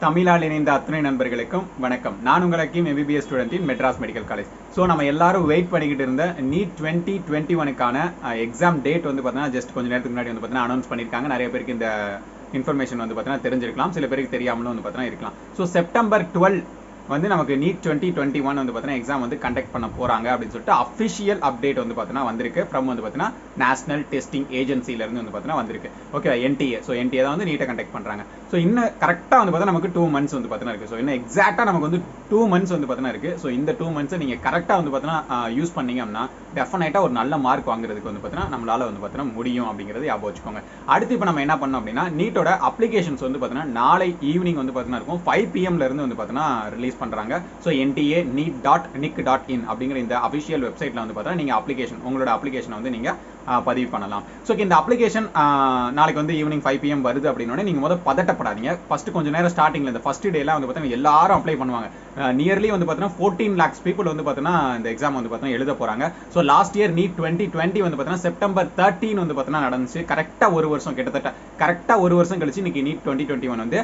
தமிழால் இணைந்த அத்தனை நண்பர்களுக்கும் வணக்கம். நான் உங்களுக்கும் MBBS ஸ்டூடெண்ட் இன் மெட்ராஸ் மெடிக்கல் காலேஜ். ஸோ நம்ம எல்லாரும் வெயிட் பண்ணிக்கிட்டு இருந்த நீட் 2021க்கான எக்ஸாம் டேட் வந்து பார்த்தீங்கன்னா ஜஸ்ட் கொஞ்சம் நேரத்துக்கு முன்னாடி வந்து பார்த்தீங்கன்னா அனௌன்ஸ் பண்ணியிருக்காங்க. நிறைய பேருக்கு இந்த இன்ஃபர்மேஷன் வந்து பார்த்தீங்கன்னா தெரிஞ்சிருக்கலாம், சில பேருக்கு தெரியாமலும் வந்து பார்த்தீங்கன்னா இருக்கலாம். ஸோ செப்டம்பர் 12 வந்து நமக்கு நீட் 2021 வந்து பார்த்தீங்கன்னா எக்ஸாம் வந்து கண்டக்ட் பண்ண போகிறாங்க அப்படின்னு சொல்லிட்டு அஃபிஷியல் அப்டேட் வந்து பார்த்தீங்கன்னா வந்திருக்கு ஃப்ரம் வந்து பார்த்தீங்கன்னா நேஷனல் டெஸ்டிங் ஏஜென்சிலேருந்து வந்து பார்த்தீங்கன்னா வந்திருக்கு. Okay, NTA. ஸோ NTA தான் வந்து நீட்டை கண்டக்ட் பண்ணுறாங்க. ஸோ இன்னும் கரெக்டாக வந்து பார்த்தா நமக்கு 2 months வந்து பார்த்தீங்கன்னா இருக்குது. ஸோ இன்னும் எக்ஸாக்டாக நமக்கு வந்து 2 months வந்து பார்த்தீங்கன்னா இருக்குது. ஸோ இந்த 2 months நீங்கள் கரெக்டாக வந்து பார்த்தீங்கன்னா யூஸ் பண்ணீங்க அப்படின்னா டெஃபினட்டாக ஒரு நல்ல மார்க் வாங்குறதுக்கு வந்து பார்த்தீங்கன்னா நம்மளால் வந்து பார்த்தீங்கன்னா முடியும் அப்படிங்கிறது ஞாபகம் வச்சுக்கோங்க. அடுத்து இப்போ நம்ம என்ன பண்ணோம் அப்படின்னா நீட்டோட அப்ளிகேஷன்ஸ் வந்து பார்த்தீங்கன்னா நாளை ஈவினிங் வந்து பார்த்தீங்கன்னா இருக்கும் 5 PM இருந்து வந்து பார்த்தீங்கன்னா ரிலீஸ் பண்ணுறாங்க. ஸோ NTA neet.nic.in அப்படிங்கிற இந்த அஃபிஷியல் வெப்சைட்டில் வந்து பார்த்தீங்கன்னா நீங்கள் உங்களோட அப்ளிகேஷனை வந்து நீங்கள் பதிவு பண்ணலாம். ஸோ இந்த அப்ளிகேஷன் நாளைக்கு வந்து ஈவினிங் 5 PM வருது அப்படின்னோடனே நீங்கள் முதல் பதட்டப்படாதீங்க. ஃபஸ்ட்டு கொஞ்சம் நேரம் ஸ்டார்டிங்கில் இந்த ஃபஸ்ட் டேலாம் வந்து பார்த்தீங்கன்னா எல்லாரும் அப்ளை பண்ணுவாங்க. நியர்லி வந்து பார்த்தீங்கன்னா 14 lakhs பீப்புள் வந்து பார்த்தீங்கன்னா இந்த எக்ஸாம் வந்து பார்த்தீங்கன்னா எழுத போகிறாங்க. ஸோ லாஸ்ட் இயர் நீட் 2020 வந்து பார்த்தீங்கன்னா செப்டம்பர் 13 வந்து பார்த்தீங்கன்னா நடந்துச்சு. கரெக்டாக ஒரு வருஷம், கிட்டத்தட்ட கரெக்டாக ஒரு வருஷம் கழிச்சு இன்னைக்கு நீட் 2021 வந்து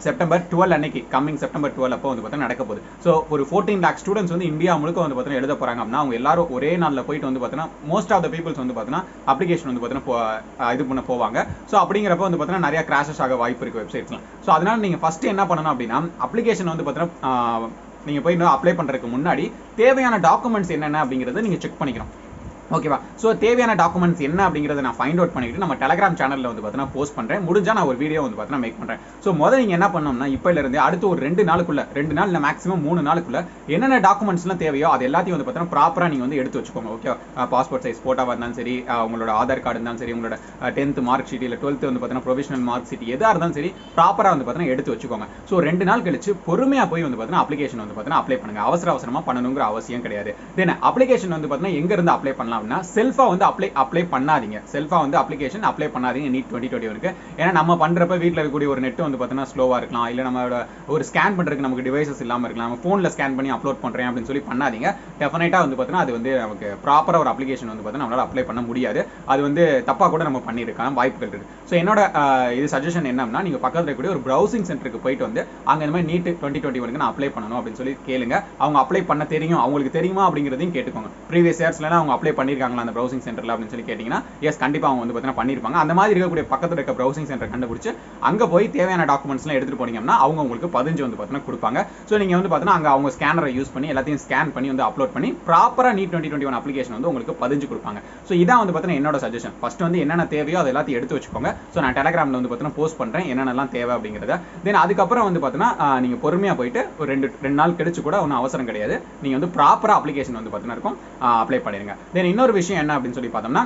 செப்டம்பர் 12 அன்னைக்கு கம்மிங் செப்டம்பர் 12 அப்போ வந்து பார்த்தீங்கன்னா நடக்க போகுது. ஸோ ஒரு 14 lakh ஸ்டூடெண்ட்ஸ் வந்து இந்தியா முழுக்க வந்து பார்த்தீங்கன்னா எழுத போகிறாங்க அப்படின்னா அவங்க எல்லாரும் ஒரே நாளில் போயிட்டு வந்து பார்த்தீங்கன்னா மோஸ்ட் ஆஃப் த பீப்புள்ஸ் வந்து பார்த்தீங்கன்னா அப்ளிகேஷன் வந்து பார்த்தீங்கன்னா இது பண்ண போவாங்க. ஸோ அப்படிங்கிறப்ப வந்து பார்த்தீங்கன்னா நிறைய கிராஷஸ் ஆக வாய்ப்பு இருக்குது வெப்சைட்ஸ்லாம். ஸோ அதனால நீங்கள் ஃபஸ்ட்டு என்ன பண்ணணும் அப்படின்னா அப்ளிகேஷன் வந்து பார்த்தீங்கன்னா நீங்கள் போய் இன்னும் அப்ளை பண்ணுறதுக்கு முன்னாடி தேவையான டாக்குமெண்ட்ஸ் என்னென்ன அப்படிங்கிறத நீங்கள் செக் பண்ணிக்கணும். ஓகேவா? ஸோ தேவையான டாக்குமெண்ட்ஸ் என்ன அப்படிங்கிறத நான் ஃபைண்ட் அவுட் பண்ணிட்டு நம்ம டெலகிராம் சேனலில் வந்து பார்த்தீங்கன்னா போஸ்ட் பண்ணுறேன். முடிஞ்சால் நான் ஒரு வீடியோ வந்து பார்த்தீங்கன்னா மேக் பண்ணுறேன். ஸோ முதல்ல நீங்கள் என்ன பண்ணணும்னா இப்போலேருந்து அடுத்து ஒரு 2 நாளுக்குள்ள 2 நாள் இல்லை மேக்ஸிமம் 3 நாளுக்குள்ள என்னென்ன டாக்குமெண்ட்ஸ்லாம் தேவையோ அது எல்லாத்தையும் வந்து பார்த்தீங்கன்னா ப்ராப்பராக நீங்கள் வந்து எடுத்து வச்சுக்கோங்க. ஓகே, பாஸ்போர்ட் சைஸ் ஃபோட்டோவாக இருந்தாலும் சரி, உங்களோட ஆதார் கார்டு இருந்தாலும் சரி, உங்களோட 10th மார்க் ஷீட் இல்லை 12th வந்து பார்த்தீங்கன்னா ப்ரொவிஷனல் மார்க் ஷீட் எதாக இருந்தாலும் சரி ப்ராப்பராக வந்து பார்த்தீங்கன்னா எடுத்து வச்சுக்கோங்க. ஸோ 2 நாள் கழிச்சு பொறுமையாக போய் வந்து பார்த்தீங்கன்னா அப்ளிகேஷன் வந்து பார்த்தீங்கன்னா அப்ளை பண்ணுங்க. அவசரமாக பண்ணணுங்கிற அவசியம் கிடையாது. தென் அப்ளிகேஷன் வந்து பார்த்தீங்கன்னா எங்கேருந்து அப்ளை பண்ணலாம் அப்படின்னா செல்ஃபாக வந்து அப்ளை பண்ணாதீங்க. செல்ஃபா வந்து அப்ளிகேஷன் அப்ளை பண்ணாதீங்க நீட் 2021க்கு. ஏன்னா நம்ம பண்றப்ப வீட்டில் இருக்கக்கூடிய ஒரு நெட் வந்து பார்த்தீங்கன்னா ஸ்லோவா இருக்கலாம், இல்லை நம்மளோட ஒரு ஸ்கேன் பண்றதுக்கு நமக்கு டிவைசஸ் இல்லாமல் இருக்கலாம், நம்ம ஃபோனில் ஸ்கேன் பண்ணி அப்லோட் பண்றேன் அப்படின்னு சொல்லி பண்ணாதீங்க. டெஃபினட்டா வந்து பார்த்தீங்கன்னா அது வந்து நமக்கு ப்ராப்பரா ஒரு அப்ளிகேஷன் வந்து பார்த்தீங்கன்னா நம்மளால அப்ளை பண்ண முடியாது. அது வந்து தப்பா கூட நம்ம பண்ணியிருக்கலாம், வாய்ப்புகள் இருக்கு. ஸோ என்னோட இது சஜஷன் என்னன்னா நீங்க பக்கத்தில் இருக்கக்கூடிய ஒரு ப்ரௌசிங் சென்டருக்கு போயிட்டு வந்து அங்கே இந்த மாதிரி நீட் 2021க்கு நான் அப்ளை பண்ணணும் அப்படின்னு சொல்லி கேளுங்க. அவங்க அப்ளை பண்ண தெரியும், அவங்களுக்கு தெரியுமா அப்படிங்கிறதையும் கேட்டுக்கோங்க. ப்ரீவியஸ் இயர்ஸ்ல அவங்க அப்ளை பண்ணியிருக்காங்களா அந்த ப்ரௌசிங் சென்டர்ல அப்படின்னு சொல்லி கேட்டீங்கன்னா எஸ் கண்டிப்பா அவங்க வந்து பார்த்தீங்கன்னா பண்ணிருப்பாங்க. அந்த மாதிரி இருக்கக்கூடிய பக்கத்துல இருக்க ப்ரௌசிங் சென்டர் கண்டுபிடிச்சு அங்க போய் தேவையான டாக்குமெண்ட்ஸ்லாம் எடுத்துட்டு போனீங்கன்னா அவங்க உங்களுக்கு 15 வந்து பார்த்தீங்கன்னா கொடுப்பாங்க. ஸோ நீங்க வந்து பார்த்தீங்கன்னா அங்க அவங்க ஸ்கேனரை யூஸ் பண்ணி எல்லாத்தையும் ஸ்கேன் பண்ணி வந்து அப்லோட் பண்ணி ப்ராப்பரா நீட் 2021 அப்ளிகேஷன் வந்து உங்களுக்கு 15 கொடுப்பாங்க. ஸோ இதான் வந்து பார்த்தீங்கன்னா என்னோட சஜஷன். ஃபர்ஸ்ட் வந்து என்னென்ன தேவையோ அதை எல்லாத்தையும் எடுத்து வச்சுக்கோங்க. ஸோ நான் டெலகிராம்ல வந்து பார்த்தீங்கன்னா போஸ்ட் பண்றேன் என்னென்னலாம் தேவை அப்படிங்கிறத. தென் அதுக்கப்புறம் வந்து பார்த்தீங்கன்னா நீங்க பொறுமையா போயிட்டு ஒரு 2 நாள் கழிச்சு கூட ஒன்றும் அவசரம் கிடையாது. நீங்க வந்து ப்ராப்பரா அப்ளிகேஷன் வந்து பார்த்தீங்கன்னா இருக்கும் அப்ளை பண்ணிருங்க. தென் இன்னொரு விஷயம் என்ன அப்படின்னு சொல்லி பார்த்தோம்னா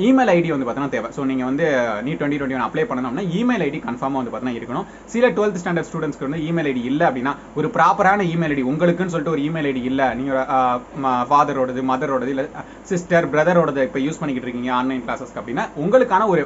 இமெயில் ஐடி வந்து பார்த்தீங்கன்னா தேவை. ஸோ நீங்கள் வந்து நீட் 2021 அப்ளை பண்ணணும்னா இமெயில் ஐடி கன்ஃபார்மாக வந்து பார்த்தீங்கன்னா இருக்கணும். சில 12th ஸ்டாண்டர்ட் ஸ்டூடெண்ட்ஸ்க்கு வந்து இமெயில் ஐடி இல்லை அப்படின்னா ஒரு ப்ராப்பரான இமெயில் ஐடி உங்களுக்குன்னு சொல்லிட்டு ஒரு இமெயில் ஐடி இல்லை, நீங்கள் ஃபாதரோடது மதரோடது இல்லை சிஸ்டர் பிரதரோடது இப்போ யூஸ் பண்ணிக்கிட்டு இருக்கீங்க ஆன்லைன் கிளாஸஸ்க்கு அப்படின்னா உங்களுக்கான ஒரு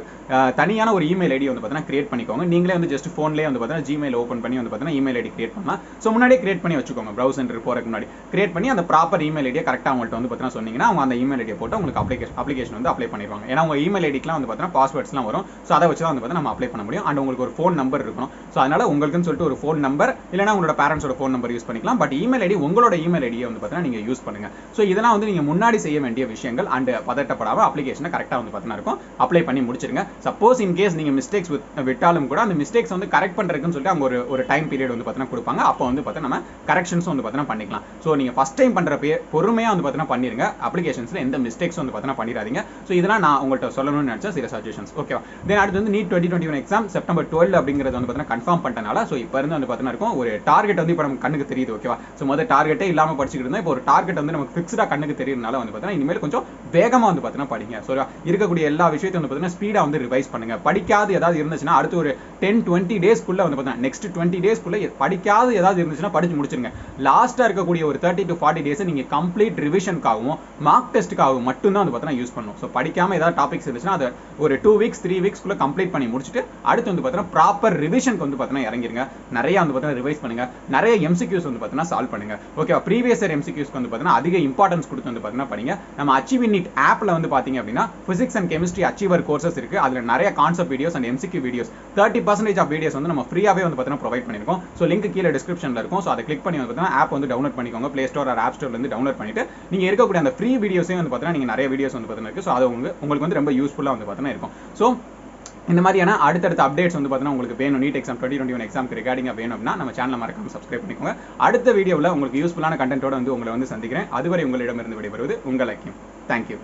தனியான ஒரு இமெயில் ஐடி வந்து பார்த்தீங்கன்னா கிரியேட் பண்ணிக்கோங்க. நீங்களே வந்து ஜஸ்ட் ஃபோன்லேயே வந்து பார்த்தீங்கன்னா ஜிமெயில் ஓப்பன் பண்ணி வந்து பார்த்தீங்கன்னா இமெயில் ஐடி கிரியேட் பண்ணலாம். ஸோ முன்னாடியே கிரியேட் பண்ணி வச்சுக்கோங்க. ப்ரௌஸ் சென்டர் போகிறதுக்கு முன்னாடி கிரியேட் பண்ணி அந்த ப்ராப்பர் இமெயில் ஐடியை கரெக்டாக அவங்கள்ட்ட வந்து பார்த்தீங்கன்னா சொன்னீங்கன்னா அவங்க அந்த இமெயில் ஐடியை போட்டு உங்களுக்கு அப்ளிகேஷன் வந்து அப்ளை பண்ணிடுவாங்க. ஏன்னா உங்க இமெயில் ஐடிக்குலாம் வந்து பார்த்தீங்கன்னா பாஸ்வேர்ட்ஸ்லாம் வரும். ஸோ அதை வச்சு தான் வந்து பார்த்தீங்கன்னா நம்ம அப்ளை பண்ண முடியும். அண்ட் உங்களுக்கு ஒரு ஃபோன் நம்பர் இருக்கணும். ஸோ அதனால உங்களுக்குன்னு சொல்லிட்டு ஒரு ஃபோன் நம்பர் இல்லைனா உங்களோட பேரண்ட்ஸோட ஃபோன் நம்பர் யூஸ் பண்ணிக்கலாம். பட் இமெயில் ஐடி உங்களோட இமெயில் ஐடியை வந்து பார்த்தீங்கன்னா நீங்கள் யூஸ் பண்ணுங்க. ஸோ இதெல்லாம் வந்து நீங்கள் முன்னாடி செய்ய வேண்டிய விஷயங்கள். அண்ட் பதட்டப்படாமல் அப்ளிகேஷனை கரெக்டாக வந்து பார்த்தீங்கன்னா இருக்கும் அப்ளை பண்ணி முடிச்சிருங்க. சப்போஸ் இன் கேஸ் நீங்கள் மிஸ்டேக்ஸ் விட்டாலும் கூட அந்த மிஸ்டேக்ஸ் வந்து கரெக்ட் பண்ணுறதுக்குன்னு சொல்லிட்டு அவங்க ஒரு டைம் பீரியட் வந்து பார்த்தீங்கன்னா கொடுப்பாங்க. அப்போ வந்து பார்த்தீங்கன்னா நம்ம கரெக்ஷன்ஸ் வந்து பார்த்தீங்கன்னா பண்ணிக்கலாம். ஸோ நீங்கள் ஃபர்ஸ்ட் டைம் பண்ணுறப்பே பொறுமையாக வந்து பார்த்தீங்கன்னா பண்ணிருங்க. அப்ளிகேஷன்ஸில் எந்த மிஸ்டேக்ஸ் வந்து பார்த்தீங்கன்னா பண்ணிடாதீங்க. ஸோ இதெல்லாம் நான் உங்கள்கிட்ட சொல்லணும்னு நினைச்ச சில சஜஷன்ஸ். ஓகேவா? தென் அடுத்து வந்து நீட் 2021 எக்ஸாம் செப்டம்பர் 12 அப்படிங்கிறது வந்து பார்த்தீங்கன்னா கன்ஃபார்ம் பண்ணிட்டனால ஸோ இப்போ இருந்து வந்து பார்த்தீங்கன்னா இருக்கும் ஒரு டார்கெட் வந்து இப்போ நமக்கு கண்ணுக்கு தெரியுது. ஓகேவா? ஸோ முதல் டார்கெட்டே இல்லாமல் படிச்சுக்கிட்டு இருந்தால் இப்போ ஒரு டார்கெட் வந்து நமக்கு ஃபிக்ஸ்டாக கண்ணுக்கு தெரியறதுனால வந்து பார்த்தீங்கன்னா இனிமேல் கொஞ்சம் வேகமாக வந்து பார்த்தீங்கன்னா படிங்க. ஸோ இருக்கக்கூடிய எல்லா விஷயத்தையும் வந்து பார்த்தீங்கன்னா ஸ்பீடாக வந்து ரிவைஸ் பண்ணுங்க. படிக்காது ஏதாவது இருந்துச்சுன்னா அடுத்து ஒரு 10-20 டேஸ்க்குள்ள வந்து பார்த்தீங்கன்னா நெக்ஸ்ட் 20 டேஸ்க்குள்ள படிக்காது ஏதாவது இருந்துச்சுன்னா படிச்சு முடிச்சிருங்க. லாஸ்ட்டாக இருக்கக்கூடிய ஒரு 30 to 40 டேஸ் நீங்கள் கம்ப்ளீட் ரிவிஷனுக்காகவும் மார்க் டெஸ்ட்டுக்காகவும் மட்டும்தான் வந்து பார்த்தீங்கன்னா யூஸ் பண்ணணும். ஸோ படிக்காம ஏதாவது டாபிக்ஸ் இருந்துச்சுன்னா அதை ஒரு 2 வீக்ஸ் 3 வீக்ஸ்க்குள்ள கம்ப்ளீட் பண்ணி முடிச்சுட்டு அடுத்து வந்து பார்த்தீங்கன்னா ப்ராப்பர் ரிவிஷனுக்கு வந்து பார்த்தீங்கன்னா இறங்கிருங்க. நிறைய வந்து பார்த்தீங்கன்னா ரிவைஸ் பண்ணுங்க, நிறைய எம்சிக்யூஸ் வந்து பார்த்தீங்கன்னா சால்வ் பண்ணுங்க. ஓகேவா? ப்ரீவியஸ் இயர் எம்சிக்யூஸ்க்கு வந்து பார்த்தீங்கன்னா அதிக இம்பார்ட்டன்ஸ் கொடுத்து வந்து பார்த்தீங்கன்னா படிங்க. நம்ம அச்சீவ் நீட் ஆப்ல வந்து பார்த்தீங்க அப்படின்னா physics and chemistry achiever courses இருக்கு. அதுல நிறைய concept videos and MCQ videos 30% of videos வந்து நம்ம ஃப்ரீயாவே வந்து பார்த்தீங்கன்னா ப்ரொவைட் பண்ணிருக்கோம். ஸோ லிங்க் கீழே டிஸ்கிரிப்ஷன்ல இருக்கும். ஸோ அதை கிளிக் பண்ணி வந்து பார்த்தீங்கன்னா ஆப் வந்து டவுன்லோட் பண்ணிக்கோங்க. பிளே ஸ்டோர் ஆர் ஆப் ஸ்டோர்ல இருந்து டவுன்லோட் பண்ணிட்டு நீங்க இருக்கக்கூடிய அந்த ஃப்ரீ வீடியோஸையும் வந்து பார்த்தீங்கன்னா நீங்க நிறைய வீடியோஸ் வந்து பார்த்தீங்கன்னா இருக்கு. ஸோ அது உங்களுக்கு வந்து ரொம்ப யூஸ்ஃபுல்லா வந்து பார்த்தீங்கன்னா இருக்கும். ஸோ இந்த மாதிரியான அடுத்தடுத்த அப்டேட்ஸ் வந்து பார்த்தீங்கன்னா உங்களுக்கு வேணும், நீட் எக்ஸாம் 2021 எக்ஸாம்க்கு ரிகார்டிங்காக வேணும் அப்படின்னா நம்ம சேனலை மறக்காம சப்ஸ்கிரைப் பண்ணிக்கோங்க. அடுத்த வீடியோவில் உங்களுக்கு யூஸ்ஃபுல்லான கண்டென்ட்டோட வந்து உங்களை வந்து சந்திக்கிறேன். அதுவரை உங்களிடமிருந்து விடைபெறுவது உங்கள் அக்கியம். தேங்க்யூ.